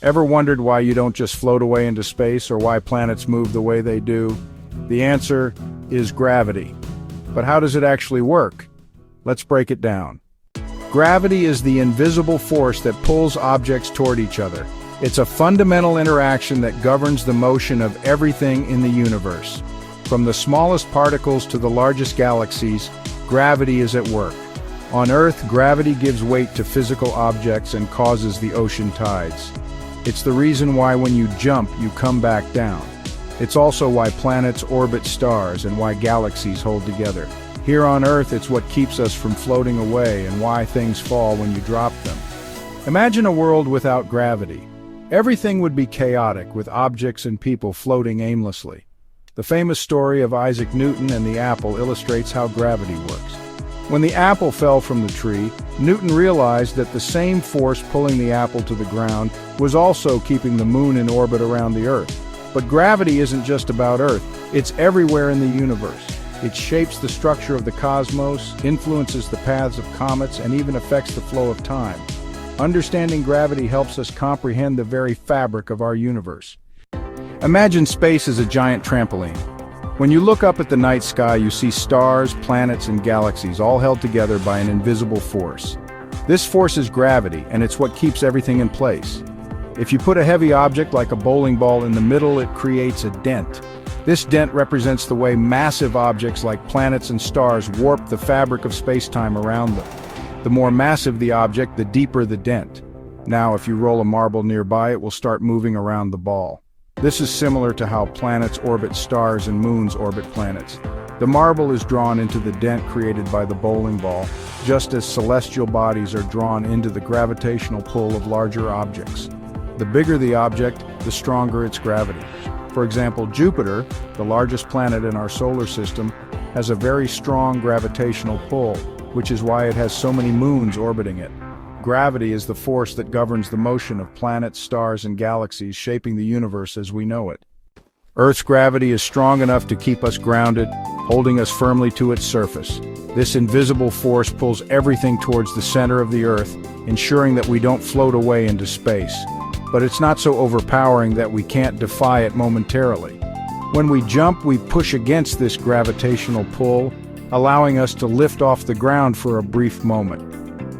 Ever wondered why you don't just float away into space or why planets move the way they do? The answer is gravity. But how does it actually work? Let's break it down. Gravity is the invisible force that pulls objects toward each other. It's a fundamental interaction that governs the motion of everything in the universe. From the smallest particles to the largest galaxies, gravity is at work. On Earth, gravity gives weight to physical objects and causes the ocean tides. It's the reason why when you jump, you come back down. It's also why planets orbit stars and why galaxies hold together. Here on Earth, it's what keeps us from floating away and why things fall when you drop them. Imagine a world without gravity. Everything would be chaotic, with objects and people floating aimlessly. The famous story of Isaac Newton and the apple illustrates how gravity works. When the apple fell from the tree, Newton realized that the same force pulling the apple to the ground was also keeping the moon in orbit around the Earth. But gravity isn't just about Earth, it's everywhere in the universe. It shapes the structure of the cosmos, influences the paths of comets, and even affects the flow of time. Understanding gravity helps us comprehend the very fabric of our universe. Imagine space as a giant trampoline. When you look up at the night sky, you see stars, planets, and galaxies all held together by an invisible force. This force is gravity, and it's what keeps everything in place. If you put a heavy object like a bowling ball in the middle, it creates a dent. This dent represents the way massive objects like planets and stars warp the fabric of space-time around them. The more massive the object, the deeper the dent. Now, if you roll a marble nearby, it will start moving around the ball. This is similar to how planets orbit stars and moons orbit planets. The marble is drawn into the dent created by the bowling ball, just as celestial bodies are drawn into the gravitational pull of larger objects. The bigger the object, the stronger its gravity. For example, Jupiter, the largest planet in our solar system, has a very strong gravitational pull, which is why it has so many moons orbiting it. Gravity is the force that governs the motion of planets, stars, and galaxies, shaping the universe as we know it. Earth's gravity is strong enough to keep us grounded, holding us firmly to its surface. This invisible force pulls everything towards the center of the Earth, ensuring that we don't float away into space. But it's not so overpowering that we can't defy it momentarily. When we jump, we push against this gravitational pull, allowing us to lift off the ground for a brief moment.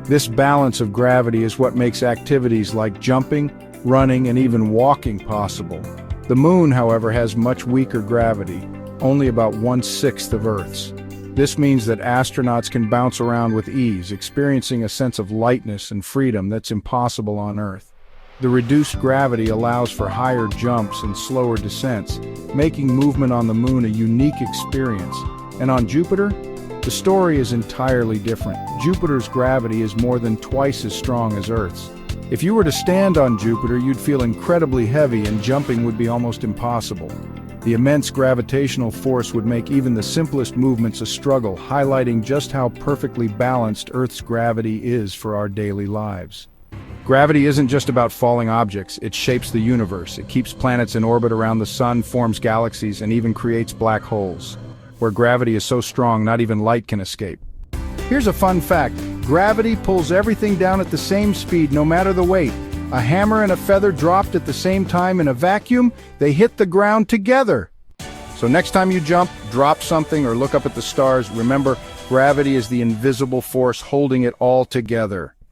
This balance of gravity is what makes activities like jumping, running, and even walking possible. The moon, however, has much weaker gravity, only about 1/6 of Earth's. This means that astronauts can bounce around with ease, experiencing a sense of lightness and freedom that's impossible on Earth. The reduced gravity allows for higher jumps and slower descents, making movement on the moon a unique experience. And on Jupiter, the story is entirely different. Jupiter's gravity is more than twice as strong as Earth's. If you were to stand on Jupiter, you'd feel incredibly heavy and jumping would be almost impossible. The immense gravitational force would make even the simplest movements a struggle, highlighting just how perfectly balanced Earth's gravity is for our daily lives. Gravity isn't just about falling objects, it shapes the universe. It keeps planets in orbit around the sun, forms galaxies, and even creates black holes. Where gravity is so strong, not even light can escape. Here's a fun fact. Gravity pulls everything down at the same speed, no matter the weight. A hammer and a feather dropped at the same time in a vacuum, they hit the ground together. So next time you jump, drop something, or look up at the stars, remember, gravity is the invisible force holding it all together.